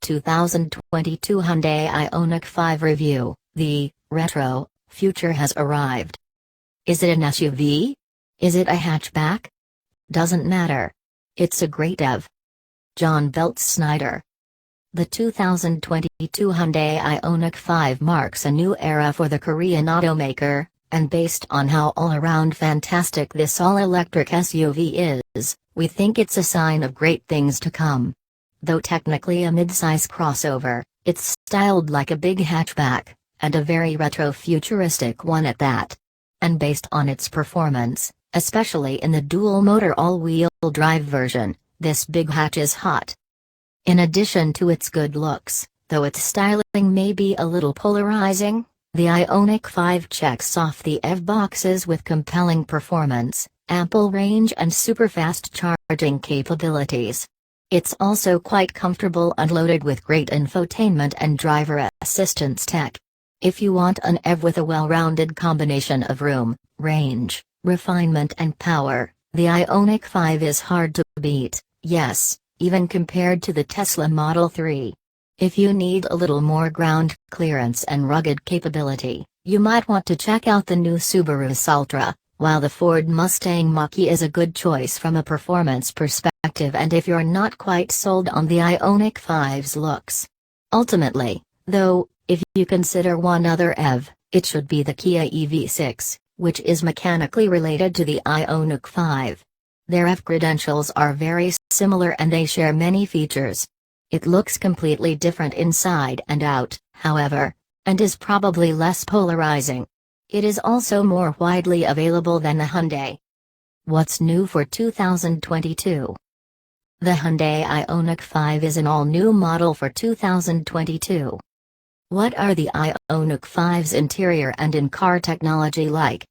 2022 Hyundai Ioniq 5 review. The retro future has arrived. Is it an SUV? Is it a hatchback? Doesn't matter. It's a great EV. John Belts-Snyder. The 2022 Hyundai Ioniq 5 marks a new era for the Korean automaker, and based on how all-around fantastic this all-electric SUV is, we think it's a sign of great things to come. Though technically a midsize crossover, it's styled like a big hatchback, and a very retro-futuristic one at that. And based on its performance, especially in the dual-motor all-wheel drive version, this big hatch is hot. In addition to its good looks, though its styling may be a little polarizing, the Ioniq 5 checks off the EV boxes with compelling performance, ample range and super-fast charging capabilities. It's also quite comfortable and loaded with great infotainment and driver assistance tech. If you want an EV with a well-rounded combination of room, range, refinement and power, the Ioniq 5 is hard to beat, yes, even compared to the Tesla Model 3. If you need a little more ground clearance and rugged capability, you might want to check out the new Subaru Saltra, while the Ford Mustang Mach-E is a good choice from a performance perspective and if you're not quite sold on the Ioniq 5's looks. Ultimately, though, if you consider one other EV, it should be the Kia EV6, which is mechanically related to the Ioniq 5. Their EV credentials are very similar and they share many features. It looks completely different inside and out, however, and is probably less polarizing. It is also more widely available than the Hyundai. What's new for 2022? The Hyundai Ioniq 5 is an all-new model for 2022. What are the Ioniq 5's interior and in-car technology like?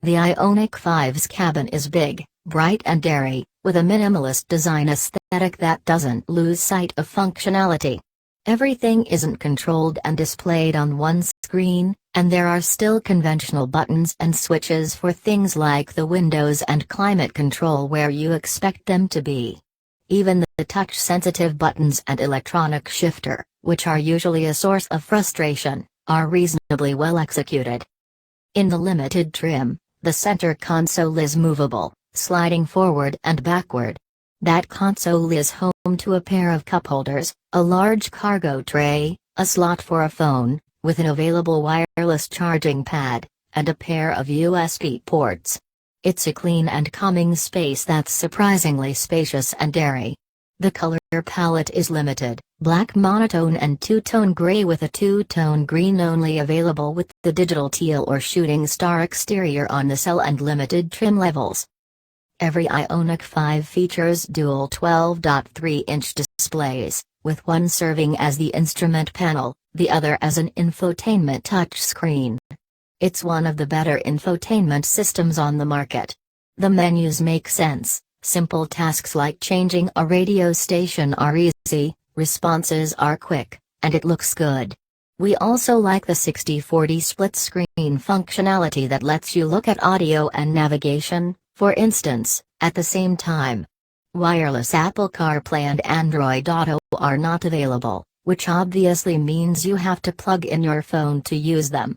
The Ioniq 5's cabin is big, bright and airy, with a minimalist design aesthetic that doesn't lose sight of functionality. Everything isn't controlled and displayed on one screen, and there are still conventional buttons and switches for things like the windows and climate control where you expect them to be. Even the touch-sensitive buttons and electronic shifter, which are usually a source of frustration, are reasonably well executed. In the limited trim, the center console is movable, sliding forward and backward. That console is home to a pair of cup holders, a large cargo tray, a slot for a phone, with an available wireless charging pad, and a pair of USB ports. It's a clean and calming space that's surprisingly spacious and airy. The color palette is limited, black monotone and two-tone gray with a two-tone green only available with the digital teal or shooting star exterior on the cell and limited trim levels. Every Ioniq 5 features dual 12.3-inch displays, with one serving as the instrument panel, the other as an infotainment touchscreen. It's one of the better infotainment systems on the market. The menus make sense, simple tasks like changing a radio station are easy, responses are quick, and it looks good. We also like the 60/40 split screen functionality that lets you look at audio and navigation, for instance, at the same time. Wireless Apple CarPlay and Android Auto are not available, which obviously means you have to plug in your phone to use them.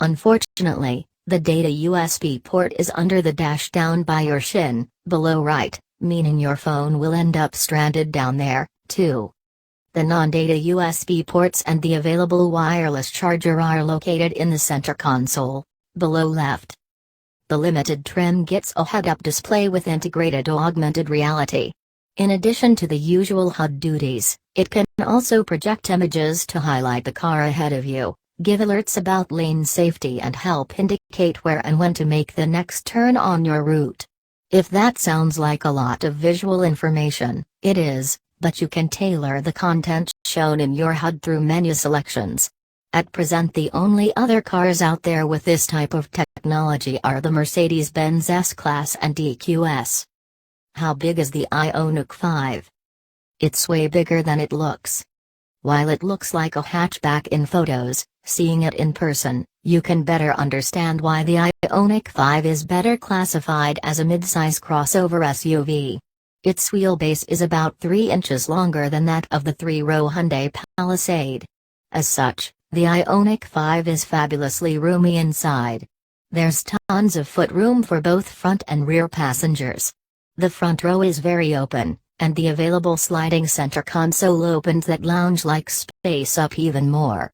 Unfortunately, the data USB port is under the dash down by your shin, below right, meaning your phone will end up stranded down there, too. The non-data USB ports and the available wireless charger are located in the center console, below left. The limited trim gets a head-up display with integrated augmented reality. In addition to the usual HUD duties, it can also project images to highlight the car ahead of you, give alerts about lane safety and help indicate where and when to make the next turn on your route. If that sounds like a lot of visual information, it is, but you can tailor the content shown in your HUD through menu selections. At present, the only other cars out there with this type of technology are the Mercedes-Benz S-Class and EQS. How big is the Ioniq 5? It's way bigger than it looks. While it looks like a hatchback in photos, seeing it in person, you can better understand why the Ioniq 5 is better classified as a midsize crossover SUV. Its wheelbase is about 3 inches longer than that of the 3-row Hyundai Palisade. As such, the Ioniq 5 is fabulously roomy inside. There's tons of footroom for both front and rear passengers. The front row is very open, and the available sliding center console opens that lounge-like space up even more.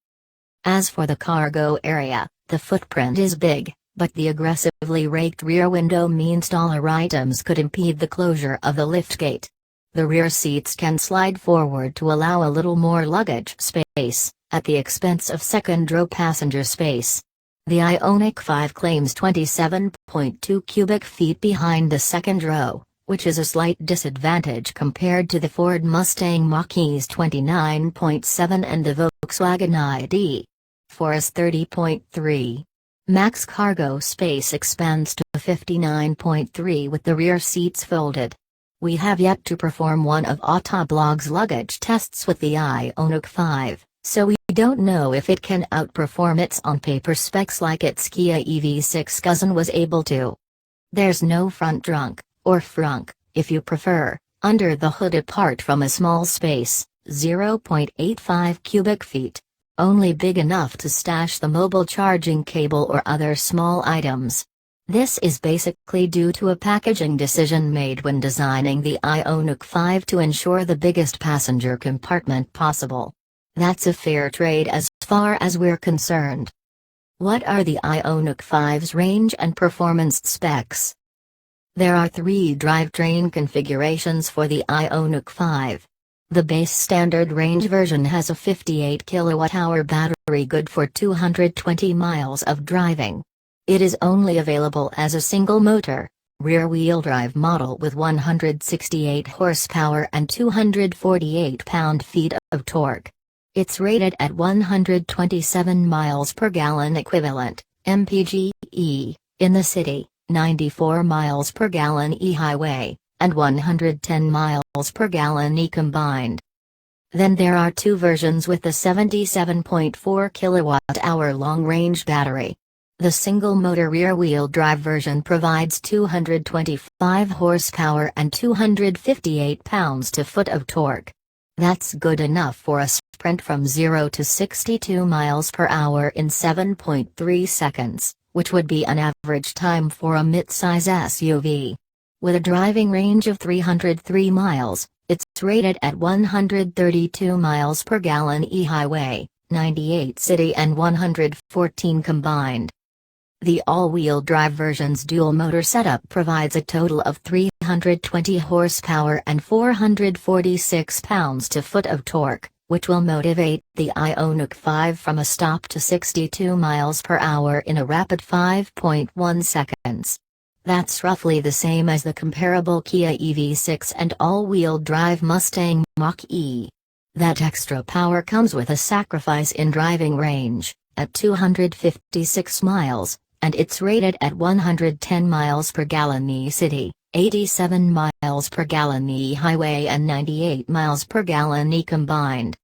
As for the cargo area, the footprint is big, but the aggressively raked rear window means taller items could impede the closure of the liftgate. The rear seats can slide forward to allow a little more luggage space, at the expense of second-row passenger space. The Ioniq 5 claims 27.2 cubic feet behind the second row, which is a slight disadvantage compared to the Ford Mustang Mach-E's 29.7 and the Volkswagen ID.4's 30.3. Max cargo space expands to 59.3 with the rear seats folded. We have yet to perform one of Autoblog's luggage tests with the Ioniq 5, so we don't know if it can outperform its on-paper specs like its Kia EV6 cousin was able to. There's no front trunk, or frunk, if you prefer, under the hood apart from a small space, 0.85 cubic feet. Only big enough to stash the mobile charging cable or other small items. This is basically due to a packaging decision made when designing the Ioniq 5 to ensure the biggest passenger compartment possible. That's a fair trade as far as we're concerned. What are the Ioniq 5's range and performance specs? There are 3 drivetrain configurations for the Ioniq 5. The base standard range version has a 58 kWh battery good for 220 miles of driving. It is only available as a single-motor, rear-wheel drive model with 168 horsepower and 248 pound-feet of torque. It's rated at 127 miles per gallon equivalent, mpge, in the city, 94 miles per gallon e-highway, and 110 miles per gallon e-combined. Then there are 2 versions with the 77.4 kilowatt-hour long-range battery. The single-motor rear-wheel drive version provides 225 horsepower and 258 pounds-to-foot of torque. That's good enough for a sprint from 0 to 62 miles per hour in 7.3 seconds, which would be an average time for a mid-size SUV. With a driving range of 303 miles, it's rated at 132 miles per gallon e-highway, 98 city and 114 combined. The all-wheel drive version's dual-motor setup provides a total of 320 horsepower and 446 pounds-to-foot of torque, which will motivate the Ioniq 5 from a stop to 62 miles per hour in a rapid 5.1 seconds. That's roughly the same as the comparable Kia EV6 and all-wheel drive Mustang Mach-E. That extra power comes with a sacrifice in driving range, at 256 miles, and it's rated at 110 miles per gallon e-city, 87 miles per gallon e-highway and 98 miles per gallon e-combined.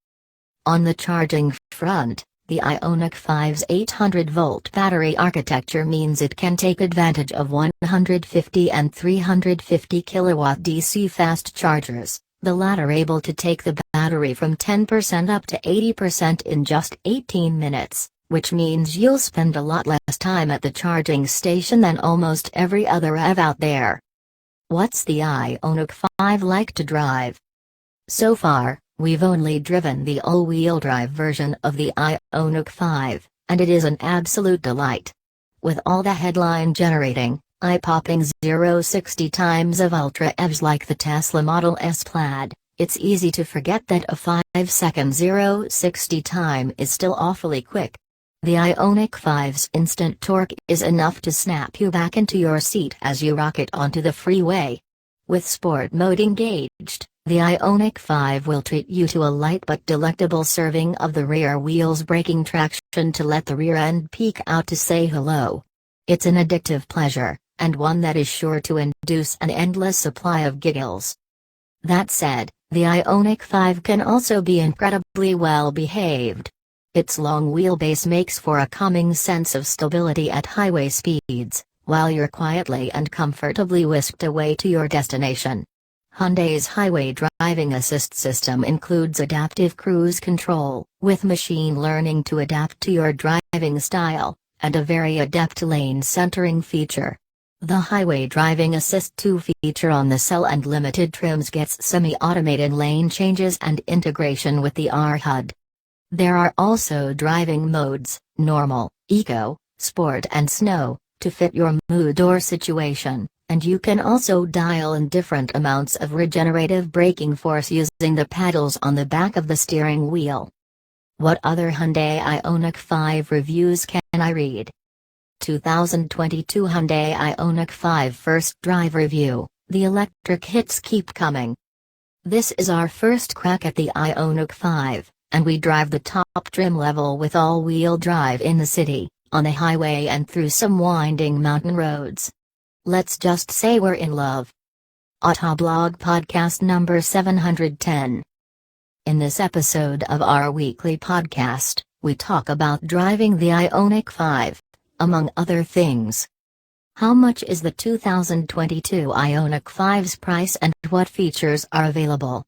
On the charging front, the Ioniq 5's 800-volt battery architecture means it can take advantage of 150 and 350 kilowatt DC fast chargers, the latter able to take the battery from 10% up to 80% in just 18 minutes, which means you'll spend a lot less time at the charging station than almost every other EV out there. What's the Ioniq 5 like to drive? So far, we've only driven the all-wheel drive version of the Ioniq 5, and it is an absolute delight. With all the headline generating, eye-popping 0-60 times of ultra-EVs like the Tesla Model S Plaid, it's easy to forget that a 5-second 0-60 time is still awfully quick. The Ioniq 5's instant torque is enough to snap you back into your seat as you rocket onto the freeway. With sport mode engaged, the Ioniq 5 will treat you to a light but delectable serving of the rear wheel's braking traction to let the rear end peek out to say hello. It's an addictive pleasure, and one that is sure to induce an endless supply of giggles. That said, the Ioniq 5 can also be incredibly well behaved. Its long wheelbase makes for a calming sense of stability at highway speeds, while you're quietly and comfortably whisked away to your destination. Hyundai's highway driving assist system includes adaptive cruise control, with machine learning to adapt to your driving style, and a very adept lane centering feature. The Highway Driving Assist 2 feature on the Cell and limited trims gets semi-automated lane changes and integration with the HUD. There are also driving modes, normal, eco, sport and snow, to fit your mood or situation, and you can also dial in different amounts of regenerative braking force using the paddles on the back of the steering wheel. What other Hyundai Ioniq 5 reviews can I read? 2022 Hyundai Ioniq 5 First Drive Review. The electric hits keep coming. This is our first crack at the Ioniq 5, and we drive the top trim level with all-wheel drive in the city, on the highway and through some winding mountain roads. Let's just say we're in love. Autoblog Podcast number 710. In this episode of our weekly podcast, we talk about driving the Ioniq 5, among other things. How much is the 2022 Ioniq 5's price and what features are available?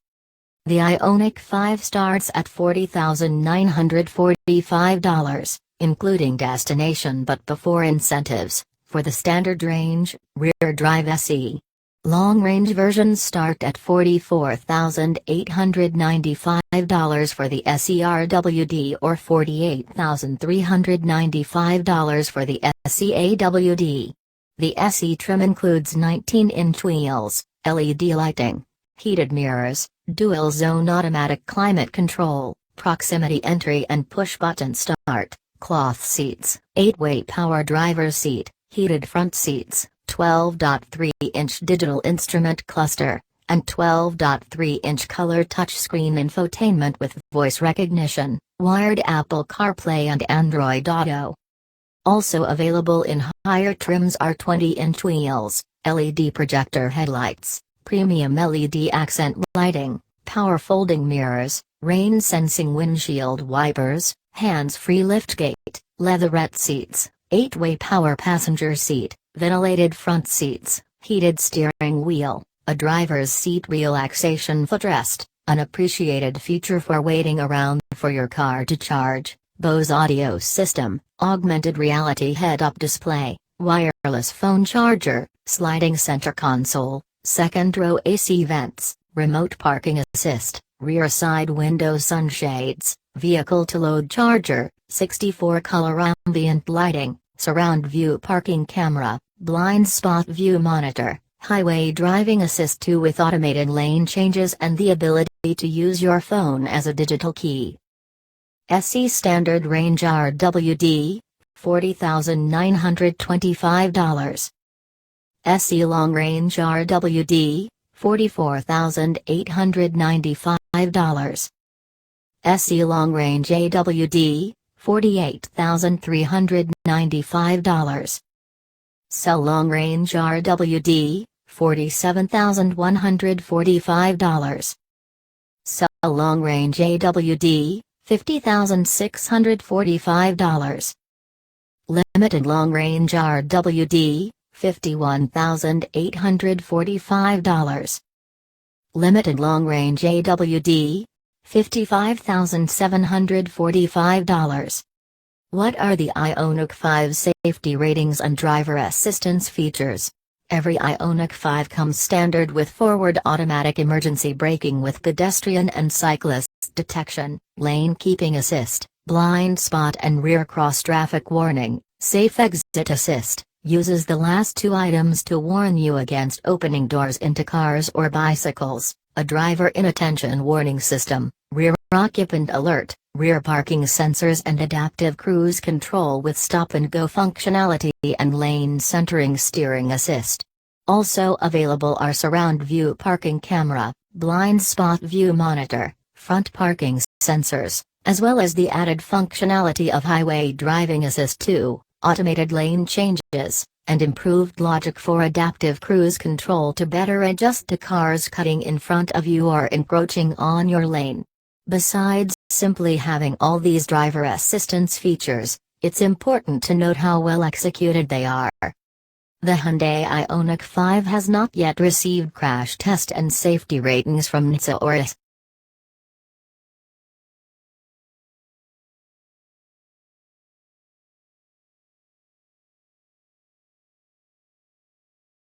The Ioniq 5 starts at $40,945, including destination but before incentives, for the standard range, rear drive SE. Long-range versions start at $44,895 for the SERWD or $48,395 for the SEAWD. The SE trim includes 19-inch wheels, LED lighting, heated mirrors, dual-zone automatic climate control, proximity entry and push-button start, cloth seats, 8-way power driver's seat, heated front seats, 12.3-inch digital instrument cluster, and 12.3-inch color touchscreen infotainment with voice recognition, wired Apple CarPlay and Android Auto. Also available in higher trims are 20-inch wheels, LED projector headlights, premium LED accent lighting, power folding mirrors, rain-sensing windshield wipers, hands-free liftgate, leatherette seats, 8-way power passenger seat, ventilated front seats, heated steering wheel, a driver's seat relaxation footrest, an appreciated feature for waiting around for your car to charge, Bose audio system, augmented reality head-up display, wireless phone charger, sliding center console, second row AC vents, remote parking assist, rear side window sunshades, vehicle-to-load charger, 64-color ambient lighting, surround view parking camera, blind spot view monitor, highway driving assist 2 with automated lane changes and the ability to use your phone as a digital key. SE standard range RWD, $40,925. SE long range RWD, $44,895. SE long range AWD, $48,395. Cell long range RWD, $47,145. Cell long range AWD, $50,645. Limited long range RWD, $51,845. Limited long range AWD, $55,745. What are the Ioniq 5 safety ratings and driver assistance features? Every Ioniq 5 comes standard with forward automatic emergency braking with pedestrian and cyclist detection, lane keeping assist, blind spot and rear cross traffic warning, safe exit assist, uses the last two items to warn you against opening doors into cars or bicycles, a driver inattention warning system, rear occupant alert, rear parking sensors and adaptive cruise control with stop-and-go functionality and lane centering steering assist. Also available are surround view parking camera, blind spot view monitor, front parking sensors, as well as the added functionality of highway driving assist 2, automated lane changes, and improved logic for adaptive cruise control to better adjust to cars cutting in front of you or encroaching on your lane. Besides simply having all these driver assistance features, it's important to note how well executed they are. The Hyundai Ioniq 5 has not yet received crash test and safety ratings from NHTSA or IS.